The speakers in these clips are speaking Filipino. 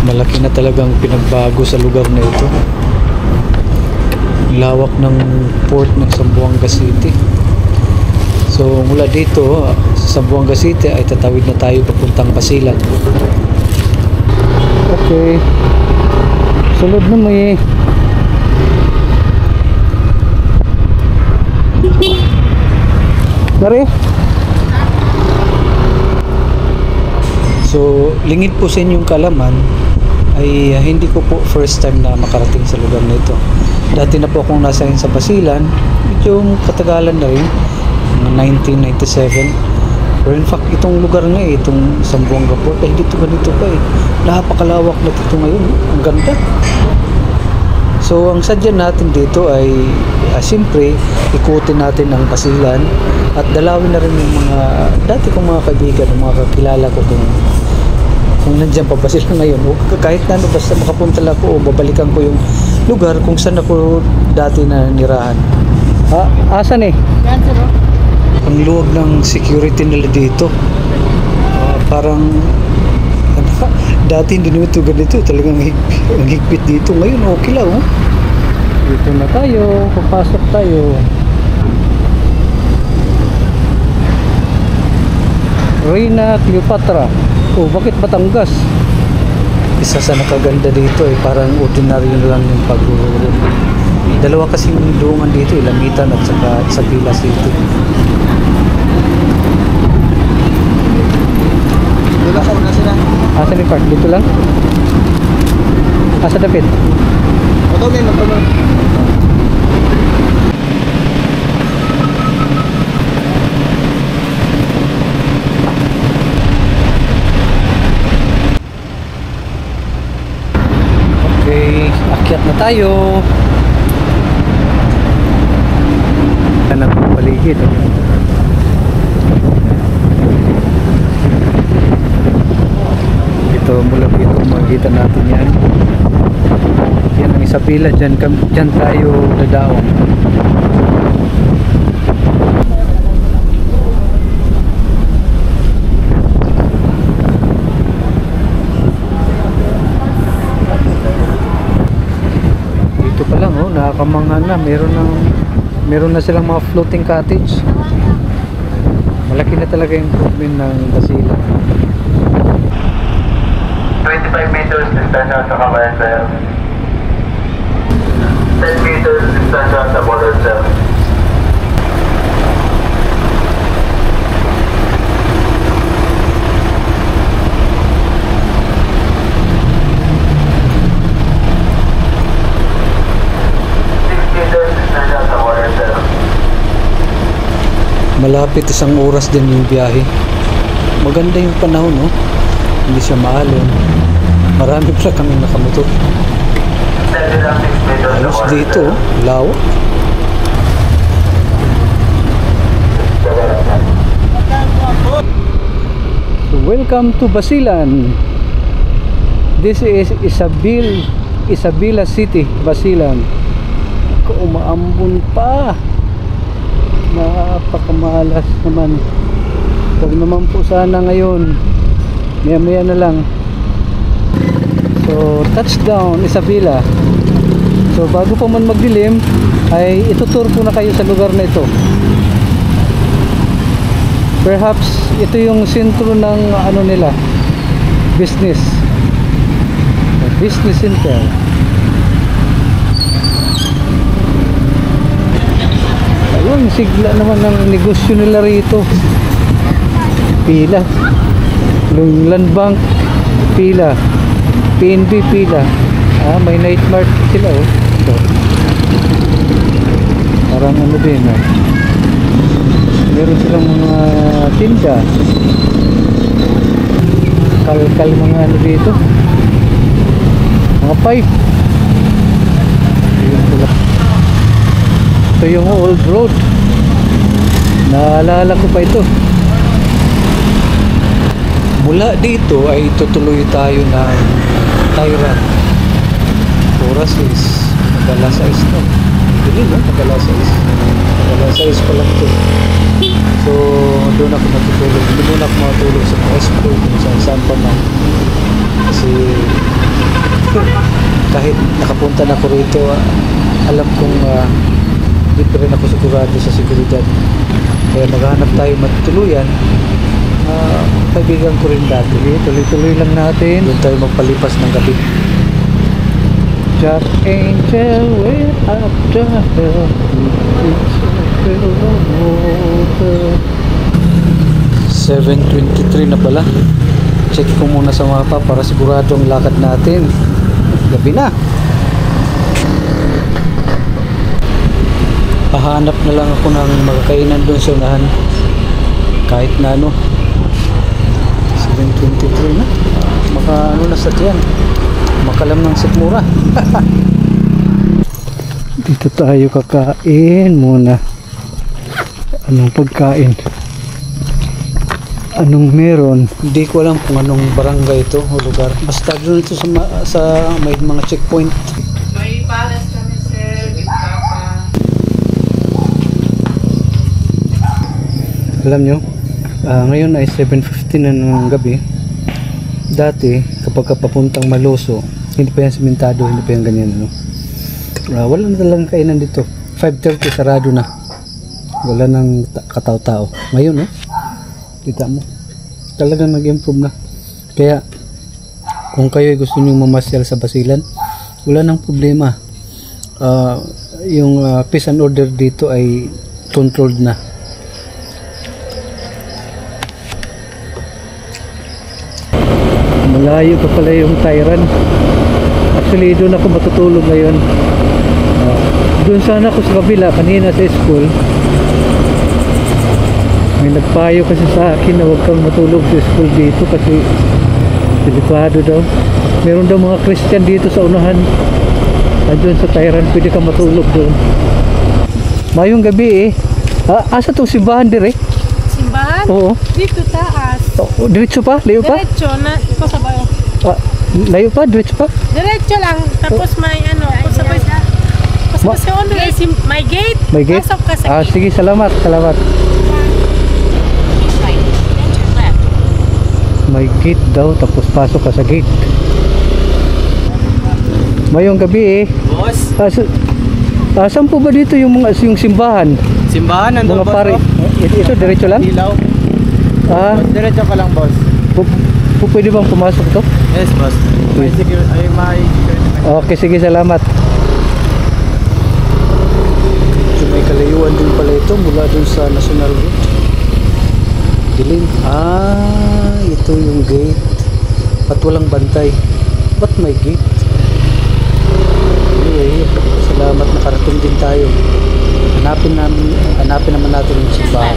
Malaki na talagang pinagbago sa lugar na ito. Lawak ng port ng Zamboanga City. So mula dito sa Zamboanga City ay tatawid na tayo papuntang Basilan. Okay. Sunod na may Nari. So lingid po sa inyong kalaman ay hindi ko po first time na makarating sa lugar na ito. Dati na po akong nasa sa Basilan, medyo katagalan na rin, 1997. Pero in fact, itong lugar nga itong Zamboanga Port, ay dito ganito pa napakalawak na dito ngayon, ang ganda. So ang sadya natin dito ay siyempre ikutin natin ang Basilan at dalawin na rin yung mga dati kong mga kaibigan, mga kakilala ko kung nandiyan pa ba sila ngayon o kahit na ano, basta makapunta lang ako o babalikan ko yung lugar kung saan ako dati na nirahan. Asan Yan, sir. Ang luwag ng security nila dito. Parang dati hindi naman ito ganito, talagang ang higpit dito. Ngayon okay lang. Dito na tayo, papasok tayo. Reina Cleopatra. Bakit Batangas? Isa sa nakaganda dito parang ordinary lang yung pagururo. Dalawa kasing dungan dito, Lamitan at saka Isabela City. Diba sa una sila? Asa ni Park? Dito lang? Asa David? Ito may magpapag. Okay, akyat na tayo. Anak ng paligid. Ito, mula dito makikita natin yan. Yan ang Isabela, dyan tayo dadaong. Nakakamangha na, meron na silang mga floating cottage. Malaki na talaga yung improvement ng Basilan. 25 meters distansya sa kabayan, sir. 10 meters distansya sa border, sir. Malapit 1 oras din yung biyahe. Maganda yung panahon, no? Hindi siya maalon. Marami pala kami nakamotor. Halos dito, lawak. So, welcome to Basilan. This is Isabela City, Basilan. Umaambon pa. Napakamalas naman. Huwag naman po sana ngayon, maya na lang. So touchdown Isabela. So bago pa man magdilim ay itutur ko na kayo sa lugar na ito. Perhaps ito yung sentro ng ano nila, business center. Ayun, sigla naman ng negosyo nila rito. Pila. Yung Land Bank, pila. PNB, pila. May night market sila, Ito. Parang ano din, meron silang mga tinda. Kalkal mga ano dito. Mga pipe. Ito yung old road. Naalala ko pa ito. Mula dito ay tutuloy tayo ng Tayran. Oras is mag-alas 6 na. Hindi na, mag-alas 6. Mag-alas 6 pa lang ito. So, doon ako matutulog. Hindi muna ako matulog sa Espo kung saan pa man. Kasi kahit nakapunta na ako rito, alam kong hindi pa rin ako sigurado sa seguridad. Kaya maghanap tayo matutuluyan. Kaibigan ko rin dati. Tuloy-tuloy lang natin. Doon tayo magpalipas ng gabi. Jack Angel way up the hill, 7:23 na pala. Check ko muna sa mapa para siguradong lakad natin. Gabi na. Pahanap na lang ako ng magkakainan doon sa unahan. Kahit na ano. 7:23 na. Maka ano na sa tiyan. Makalam ng sikmura. Dito tayo kakain muna. Anong pagkain? Anong meron? Hindi ko alam kung anong barangay ito o lugar. Basta doon ito sa may mga checkpoint. May palas kami, sir. With papa. Alam nyo, ngayon ay 7:15 na ng gabi. Dati, kapag papuntang Maloso, hindi pa yan simentado, hindi pa yan ganyan, no? Wala na talagang kainan dito. 5:30 sarado na. Wala nang katao-tao. Ngayon, no? Kita mo. Talagang nag-improve na. Kaya, kung kayo gusto nyo mamasyal sa Basilan, wala nang problema. Yung peace and order dito ay controlled na. Malayo pa pala yung Tyran. Actually doon ako matutulog ngayon. Doon sana ako sa kabila kanina sa school. May nagpayo kasi sa akin na huwag kang matulog sa school dito kasi delikado daw. Meron daw mga Christian dito sa unahan. Doon sa Tyran pwede kang matulog doon. Mayong gabi asa itong simbahan dire? Simbahan? Oo. Dito taas. Diretso pa? Layo pa? Diretso na. Ito sa bayo. Layo pa? Diretso pa? Diretso lang. Tapos may ano. Pasapos ka on may gate. May gate? Pasok ka sa gate. Sige, salamat. Salamat. May gate daw, tapos pasok ka sa gate. Mayong gabi Boss, saan po ba dito yung simbahan? simbahan nandun, Mga boss. pare. Ito, diretso lang? Ilaw. Diretso ka lang, boss. Pwede bang pumasok to? Yes, boss. May security. Okay, sige, salamat. So, may kalayuan din pala ito mula dun sa National Road. Dilim. Ito yung gate. At walang bantay. Ba't may gate? Anyway, salamat nakarating din tayo. Hanapin naman natin yung simbahan.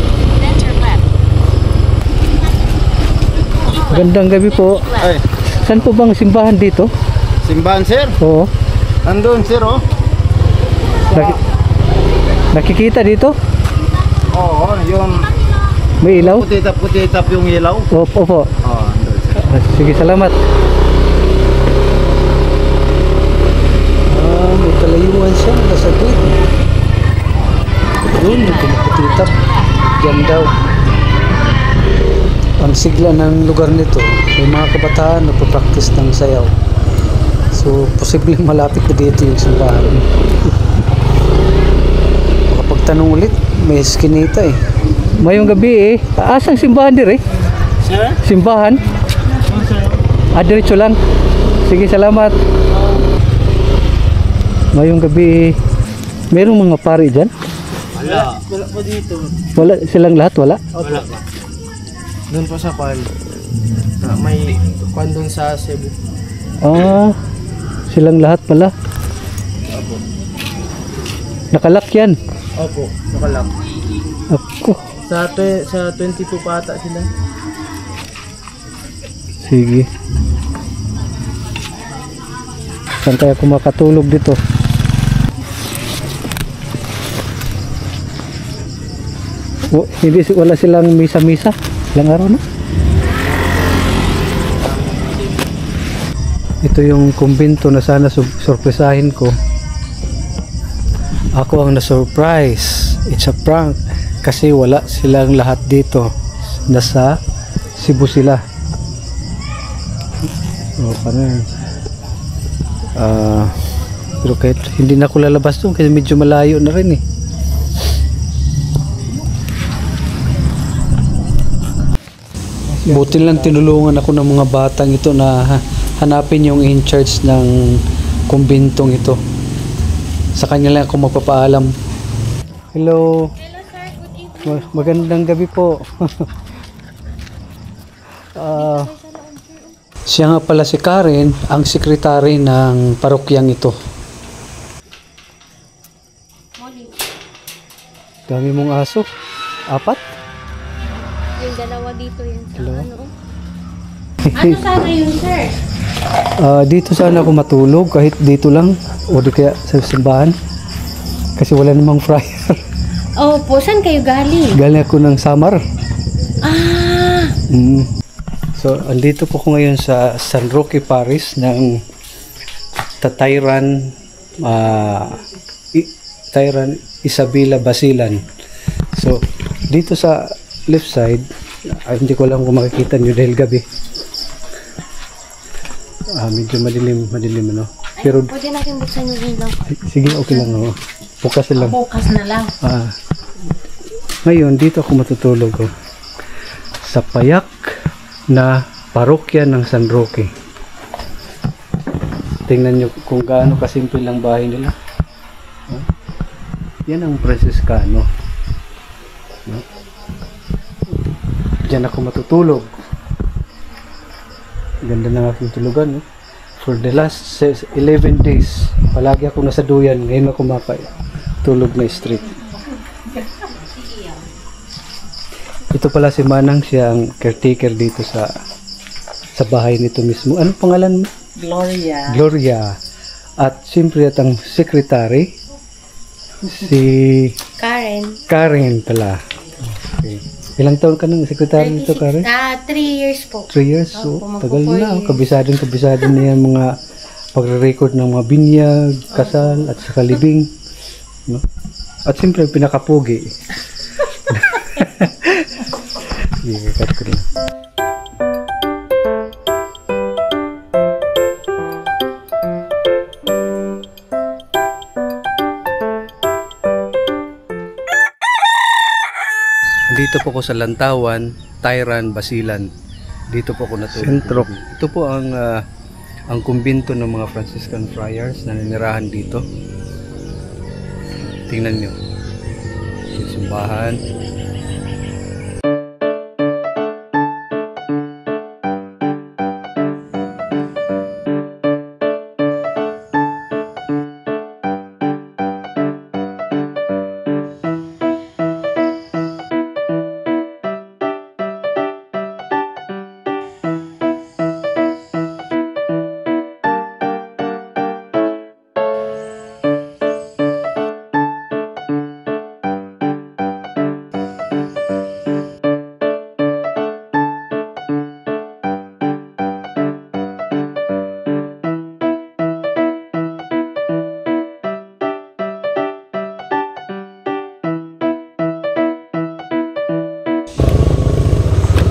Gandang gabi po. Ay, Saan po bang simbahan dito? simbahan, sir. Oo. Nandun, sir, oh. Nakikita dito? Oo, yung May ilaw? putitap yung ilaw. Opo. Oo, nandun, sir. Sige, salamat. May kalayuan siya. Nasa gate. Doon, may pinaputitap. Diyan daw. Ang sigla ng lugar nito, may mga kabataan na practice ng sayaw. So, posibleng malapit na dito yung simbahan. Kapag tanong ulit, may skinita Mayong gabi asang simbahan dire? Sir? Simbahan? Diretso lang. Sige, salamat. Mayong gabi merong mga pari dyan? Wala. Wala po dito. Wala silang lahat? Wala? Wala pa. Doon po sa kwan. May kwan doon sa Cebu. Silang lahat pala. Nakalak yan. Opo, nakalak. Ako. Sa 22 pa ata sila. Sige. Saan kaya ako makatulog dito? Wala silang misa-misa. Ilang araw na? Ito yung kumbento na sana surpresahin ko. Ako ang na-surprise. It's a prank. Kasi wala silang lahat dito. Nasa Cebu sila. Paano yan? Pero kahit hindi na ako lalabas doon kasi medyo malayo na rin eh. Buti lang tinulungan ako ng mga batang ito na hanapin yung in charge ng kumbintong ito. Sa kanya lang ako magpapaalam. Hello. Hello sir, good evening. Magandang gabi po. Siya nga pala si Karen, ang sekretary ng parokyang ito. Morning. Dami mong aso. 4? Yung dalawa dito yun sa Dalawa? ano. Ano sana yun sir? Dito sana ako matulog kahit dito lang o di kaya sa simbahan. Kasi wala namang fryer. Oh, po saan kayo galing? Galing ako ng Samar. Ah! So, andito po ko ngayon sa San Roque Parish ng Tatayran Tayran Isabela Basilan. So, dito sa left side, hindi ko alam kung makikita nyo dahil gabi. Medyo madilim ano. Pero, Pwede natin buksan yung ilaw. sige, okay lang ako. Bukas lang. Bukas na lang. Ngayon, dito ako matutulog sa payak na parokya ng San Roque. Tingnan nyo kung gaano kasimple lang bahay nila. Yan ang Franciscano. Diyan ako matutulog. Ganda ng aking tulugan. For the last 11 days, palagi ako nasa duyan. Ngayon ako makatulog na street. Ito pala si Manang, siya ang caretaker dito sa bahay nito mismo. Anong pangalan mo? Gloria. Gloria. At siyempre at ang secretary, si Karen pala. Okay. Ilang taon ka nang secretary nito, Karen? 3 years po. 3 years? So, Opo, tagal magpo-4 na. years. Kabisado na yan mga pagre-record ng mga binyag, kasal, at saka libing. No? At siyempre, pinakapugi. Sige, cut ko na. Dito po ko sa Lantawan, Tayran, Basilan. Dito po ko natulog. Sentro. Ito po ang kumbinto ng mga Franciscan friars na nanirahan dito. Tingnan nyo. Yung simbahan.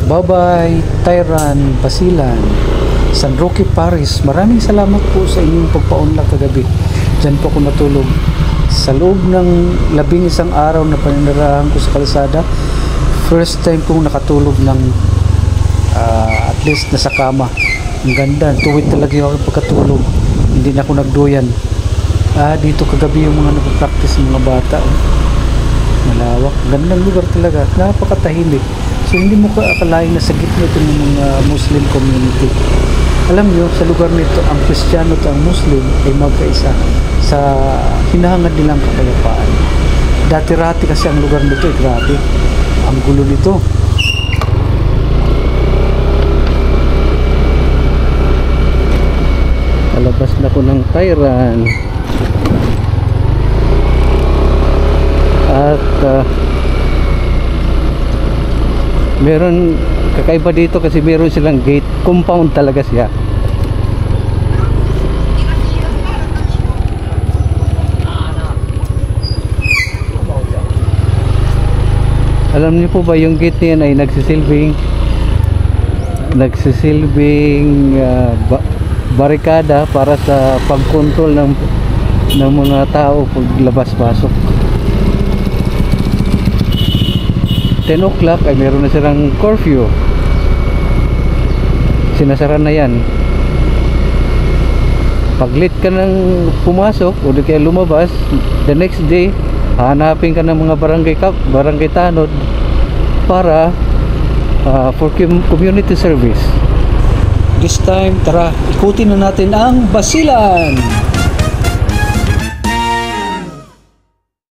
Bye-bye, Tayran, Basilan, San Roque Parish. Maraming salamat po sa inyong pagpaunlak kagabi. Diyan po ako natulog. Sa loob ng 11 araw na paninirahan ko sa kalsada, first time kong nakatulog ng at least nasa kama. Ang ganda, tuwid talaga yung aking pagkatulog. Hindi na ako nagduyan. Dito kagabi yung mga nagpa-practice ng mga bata. Malawak. Gandang lugar talaga. Napakatahimik. So hindi mo akalain na sa gitna ito ng mga Muslim community. Alam niyo, sa lugar nito, ang Kristiyano at ang Muslim ay magkaisa sa hinahangad nilang kapayapaan. Dati-rati kasi ang lugar nito, grabe. Ang gulo nito. Palabas na ko ng Tayran. At meron kakaiba dito kasi meron silang gate, compound talaga siya. Alam niyo po ba yung gate niyan ay nagsisilbing barikada para sa pagkontrol ng mga tao pag labas-pasok. 10 o'clock ay meron na silang curfew. Sinasara na yan. Pag late ka nang pumasok o di kaya lumabas, the next day hanapin ka ng mga barangay tanod para for community service. This time, tara, ikutin na natin ang Basilan.